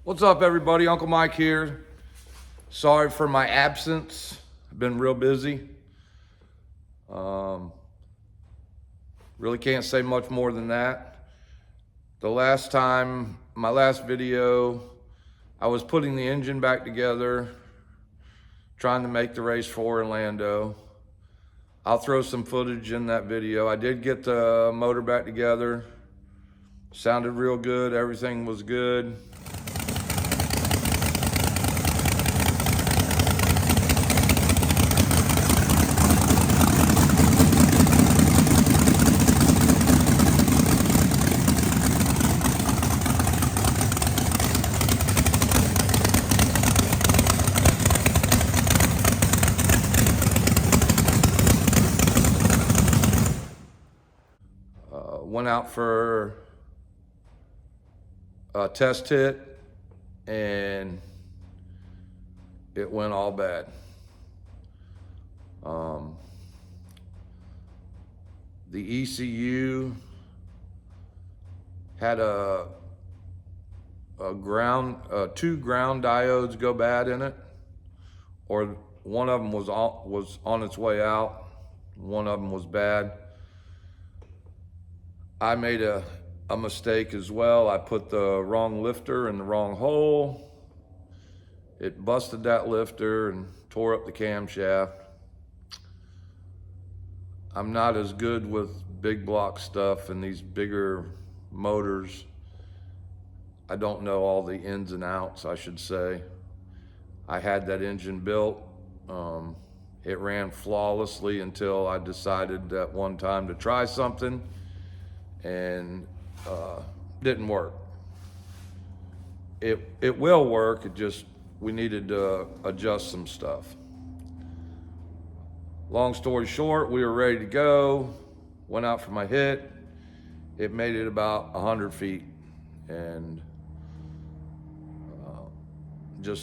What's up, everybody? Uncle Mike here. Sorry for my absence. I've been real busy. Really can't say much more than that. The last time, my last video, I was putting the engine back together, trying to make the race for Orlando. I'll throw some footage in that video. I did get the motor back together. Sounded real good. Everything was good. Went out for a test hit and it went all bad. The ECU had two ground diodes go bad in it, or one of them was on its way out. One of them was bad. I made a mistake as well. I put the wrong lifter in the wrong hole. It busted that lifter and tore up the camshaft. I'm not as good with big block stuff and these bigger motors. I don't know all the ins and outs, I should say. I had that engine built. It ran flawlessly until I decided at one time to try something, and didn't work. It will work, we needed to adjust some stuff. Long story short, we were ready to go, went out for my hit. It made it about 100 feet, and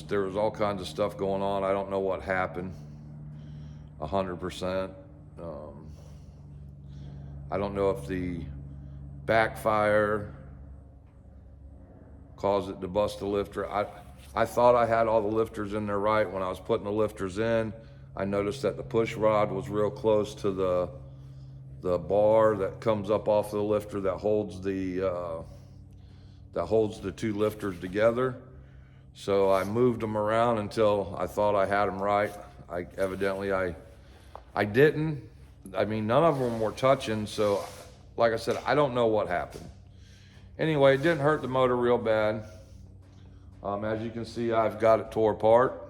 there was all kinds of stuff going on. I don't know what happened 100%. I don't know if the backfire caused it to bust the lifter. I thought I had all the lifters in there right. When I was putting the lifters in, I noticed that the push rod was real close to the bar that comes up off the lifter that holds the two lifters together. So I moved them around until I thought I had them right. Evidently I didn't. I mean, none of them were touching, so like I said, I don't know what happened. Anyway, it didn't hurt the motor real bad. As you can see, I've got it tore apart.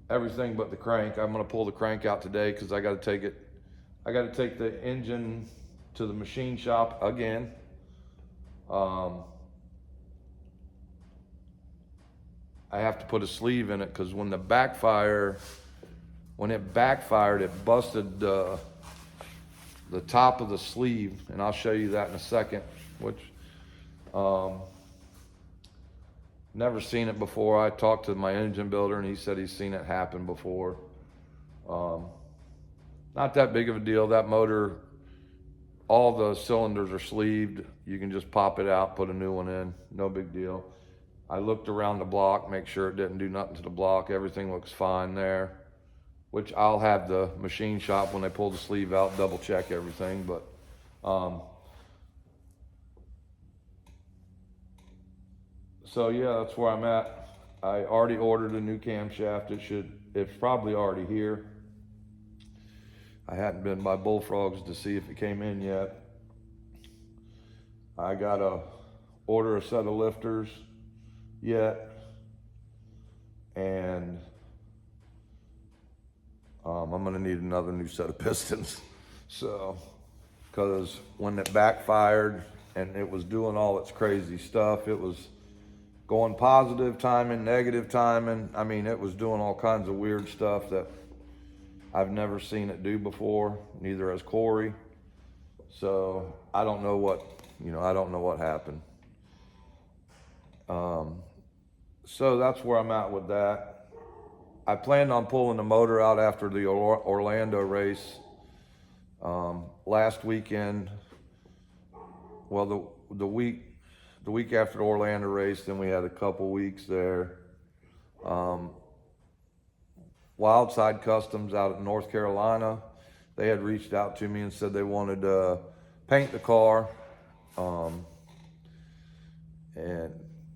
Everything but the crank. I'm gonna pull the crank out today because I gotta take the engine to the machine shop again. I have to put a sleeve in it because when it backfired, it busted the top of the sleeve, and I'll show you that in a second, which never seen it before. I talked to my engine builder and he said he's seen it happen before. Not that big of a deal. That motor, all the cylinders are sleeved. You can just pop it out, put a new one in, no big deal. I looked around the block, make sure it didn't do nothing to the block. Everything looks fine there, which I'll have the machine shop, when they pull the sleeve out, double check everything. But so yeah, that's where I'm at. I already ordered a new camshaft. It's probably already here. I hadn't been by Bullfrogs to see if it came in yet. I gotta order a set of lifters yet, and I'm gonna need another new set of pistons. So, because when it backfired and it was doing all its crazy stuff, it was going positive timing, negative timing. I mean, it was doing all kinds of weird stuff that I've never seen it do before, neither has Corey. So I don't know what happened. So that's where I'm at with that. I planned on pulling the motor out after the Orlando race last weekend. Well, the week the week after the Orlando race, then we had a couple weeks there. Wildside Customs out of North Carolina, they had reached out to me and said they wanted to paint the car, and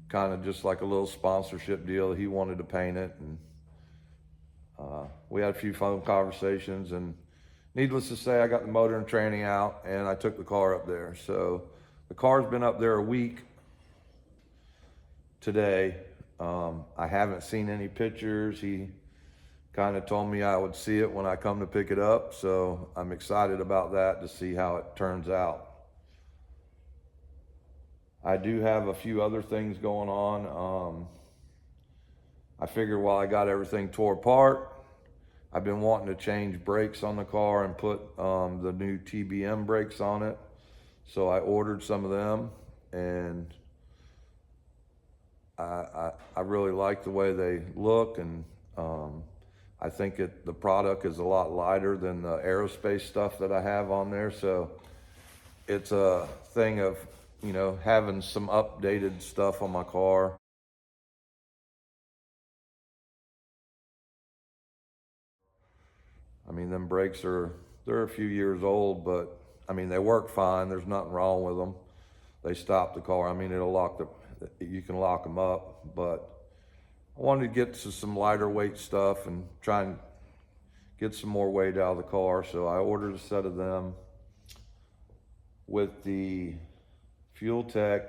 kind of just like a little sponsorship deal. He wanted to paint it, and we had a few phone conversations, and needless to say, I got the motor and training out, and I took the car up there. So the car's been up there a week today. I haven't seen any pictures. He kind of told me I would see it when I come to pick it up, so I'm excited about that to see how it turns out. I do have a few other things going on. I figured while I got everything tore apart, I've been wanting to change brakes on the car and put the new TBM brakes on it. So I ordered some of them, and I really like the way they look, and I think the product is a lot lighter than the aerospace stuff that I have on there. So it's a thing of, you know, having some updated stuff on my car. I mean, them brakes they're a few years old, but I mean, they work fine. There's nothing wrong with them. They stop the car. I mean, you can lock them up, but I wanted to get to some lighter weight stuff and try and get some more weight out of the car. So I ordered a set of them with the Fuel Tech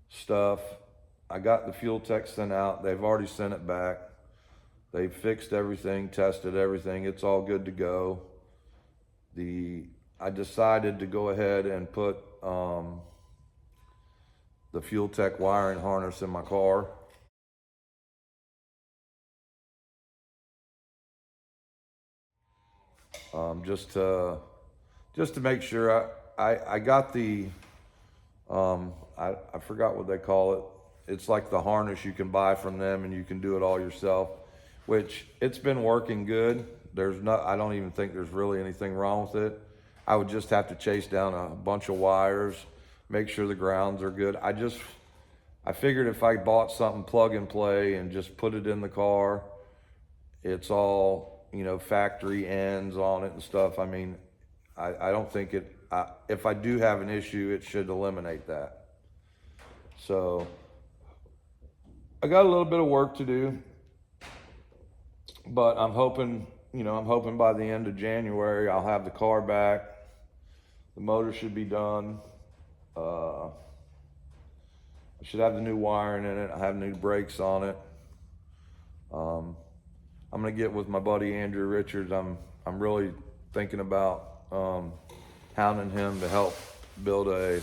stuff. I got the Fuel Tech sent out. They've already sent it back. They fixed everything, tested everything. It's all good to go. I decided to go ahead and put the Fuel Tech wiring harness in my car. Just to make sure. I got the I forgot what they call it. It's like the harness you can buy from them, and you can do it all yourself, which it's been working good. I don't even think there's really anything wrong with it. I would just have to chase down a bunch of wires, make sure the grounds are good. I figured if I bought something plug and play and just put it in the car, it's all, you know, factory ends on it and stuff. I mean, I don't think if I do have an issue, it should eliminate that. So I got a little bit of work to do, but I'm hoping by the end of January, I'll have the car back. The motor should be done. I should have the new wiring in it. I have new brakes on it. I'm gonna get with my buddy Andrew Richards. I'm really thinking about hounding him to help build a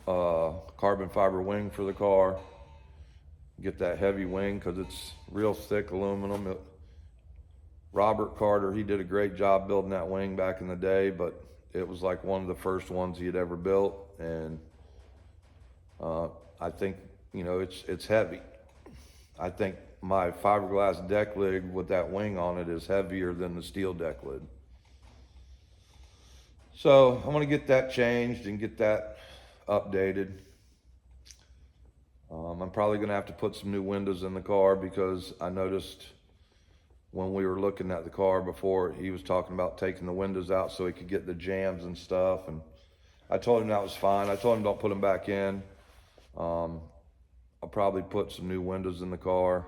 carbon fiber wing for the car. Get that heavy wing because it's real thick aluminum. Robert Carter, he did a great job building that wing back in the day, but it was like one of the first ones he had ever built, and I think, you know, it's heavy. I think my fiberglass deck lid with that wing on it is heavier than the steel deck lid. So I'm gonna get that changed and get that updated. I'm probably gonna have to put some new windows in the car because I noticed when we were looking at the car before, he was talking about taking the windows out so he could get the jams and stuff. And I told him that was fine. I told him don't put them back in. I'll probably put some new windows in the car,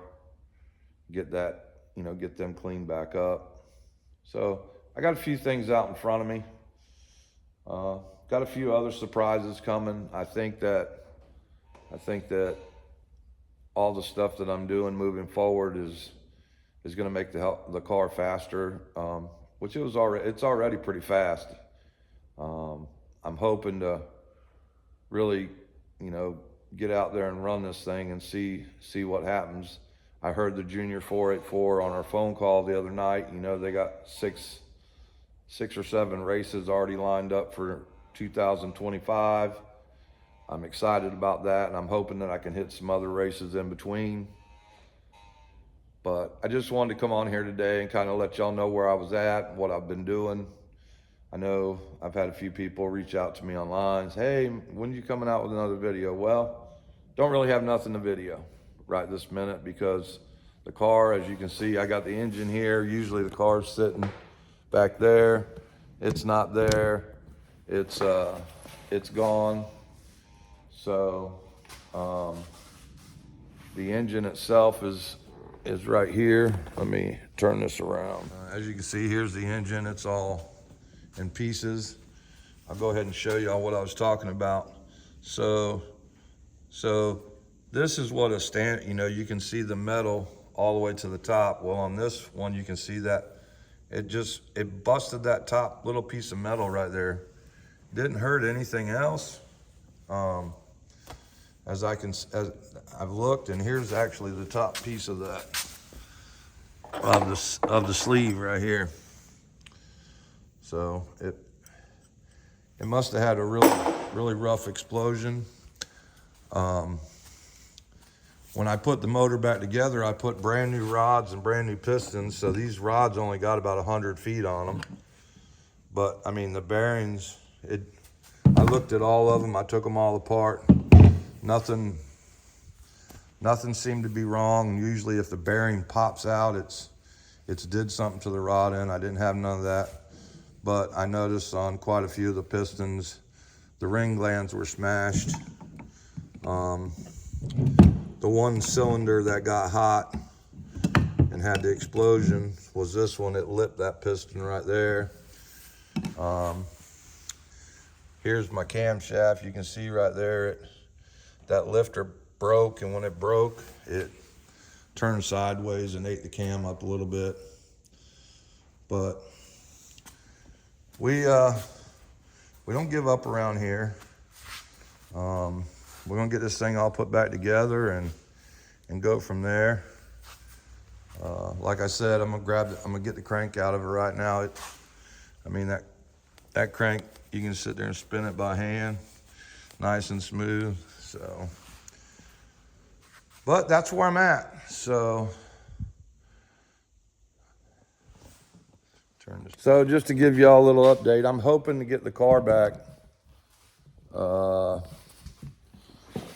get them cleaned back up. So I got a few things out in front of me. Got a few other surprises coming. I think that all the stuff that I'm doing moving forward is going to make the car faster, which it's already pretty fast. I'm hoping to really, you know, get out there and run this thing and see what happens. I heard the Junior 484 on our phone call the other night. You know, they got six or seven races already lined up for 2025. I'm excited about that, and I'm hoping that I can hit some other races in between. But I just wanted to come on here today and kind of let y'all know where I was at, what I've been doing. I know I've had a few people reach out to me online, say, hey, when are you coming out with another video? Well, don't really have nothing to video right this minute because the car, as you can see, I got the engine here. Usually the car's sitting back there. It's not there. It's gone. So the engine itself is right here. Let me turn this around. As you can see, here's the engine. It's all in pieces. I'll go ahead and show y'all what I was talking about. So this is what a stand, you can see the metal all the way to the top. Well, on this one, you can see that it busted that top little piece of metal right there. Didn't hurt anything else. As I've looked, and here's actually the top piece of that, of the sleeve right here. So it must have had a really rough explosion. When I put the motor back together, I put brand new rods and brand new pistons. So these rods only got about 100 feet on them. But I mean, the bearings, I looked at all of them. I took them all apart. Nothing seemed to be wrong. Usually if the bearing pops out, it's did something to the rod end. I didn't have none of that. But I noticed on quite a few of the pistons, the ring glands were smashed. The one cylinder that got hot and had the explosion was this one. It lit that piston right there. Here's my camshaft. You can see right there, that lifter broke, and when it broke, it turned sideways and ate the cam up a little bit. But we don't give up around here. We're gonna get this thing all put back together and go from there. Like I said, I'm gonna get the crank out of it right now. That crank, you can sit there and spin it by hand, nice and smooth. So, but that's where I'm at. So, so just to give y'all a little update, I'm hoping to get the car back. I'm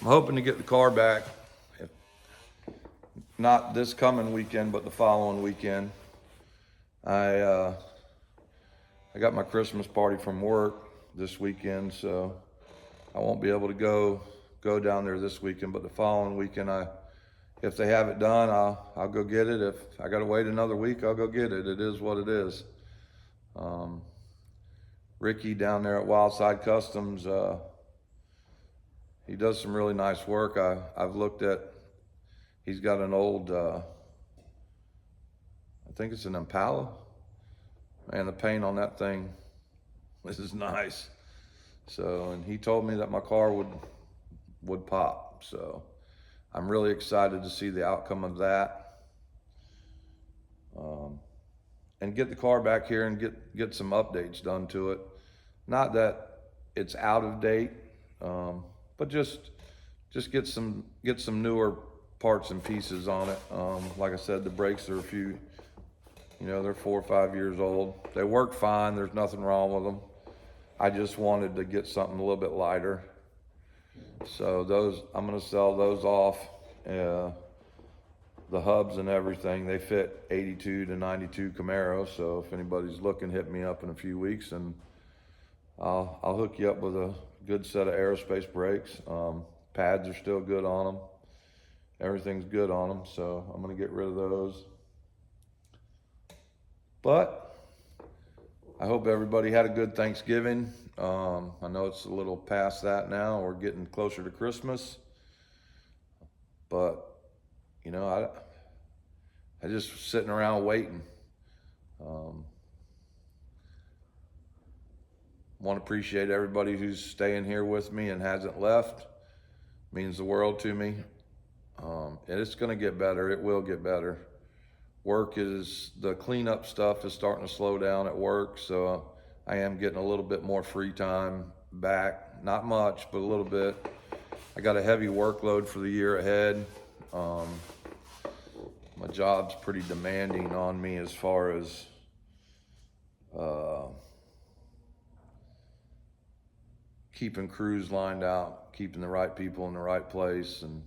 hoping to get the car back, if not this coming weekend, but the following weekend. I got my Christmas party from work this weekend, so I won't be able to go down there this weekend, but the following weekend, if they have it done, I'll go get it. If I gotta wait another week, I'll go get it. It is what it is. Ricky down there at Wildside Customs, he does some really nice work. I've looked at, he's got an old, I think it's an Impala. Man, the paint on that thing, this is nice. So, and he told me that my car would pop. So I'm really excited to see the outcome of that. And get the car back here and get some updates done to it. Not that it's out of date, but just get some newer parts and pieces on it. Like I said, the brakes are they're 4 or 5 years old. They work fine. There's nothing wrong with them. I just wanted to get something a little bit lighter. So I'm gonna sell those off. The hubs and everything, they fit 82 to 92 Camaro. So if anybody's looking, hit me up in a few weeks and I'll hook you up with a good set of aerospace brakes. Pads are still good on them. Everything's good on them. So I'm gonna get rid of those. But I hope everybody had a good Thanksgiving. I know it's a little past that now. We're getting closer to Christmas. But I just sitting around waiting. Want to appreciate everybody who's staying here with me and hasn't left. Means the world to me. And it's going to get better. It will get better. The cleanup stuff is starting to slow down at work. So I am getting a little bit more free time back. Not much, but a little bit. I got a heavy workload for the year ahead. My job's pretty demanding on me as far as keeping crews lined out, keeping the right people in the right place, and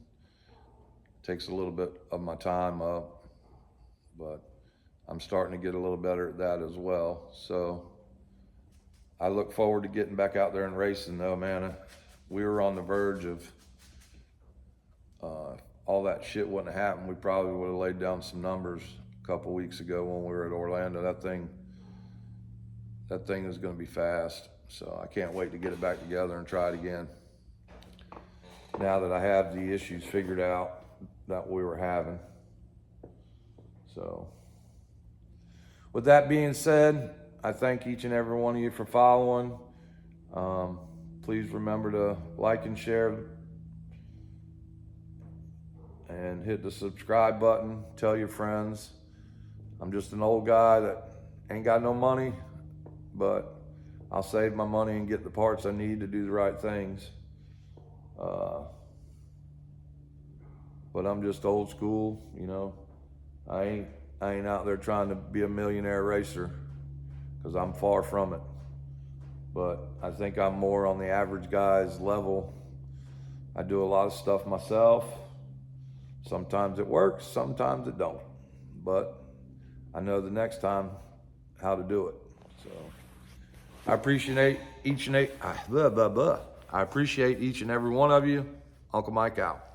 takes a little bit of my time up, but I'm starting to get a little better at that as well. So I look forward to getting back out there and racing though, man. We were on the verge of, all that shit wouldn't have happened, we probably would have laid down some numbers a couple weeks ago when we were at Orlando. That thing is gonna be fast. So I can't wait to get it back together and try it again. Now that I have the issues figured out that we were having. So with that being said, I thank each and every one of you for following. Please remember to like and share and hit the subscribe button. Tell your friends. I'm just an old guy that ain't got no money, but I'll save my money and get the parts I need to do the right things. But I'm just old school, you know. I ain't out there trying to be a millionaire racer, because I'm far from it. But I think I'm more on the average guy's level. I do a lot of stuff myself. Sometimes it works, sometimes it don't. But I know the next time how to do it. So I appreciate each and every one of you. Uncle Mike out.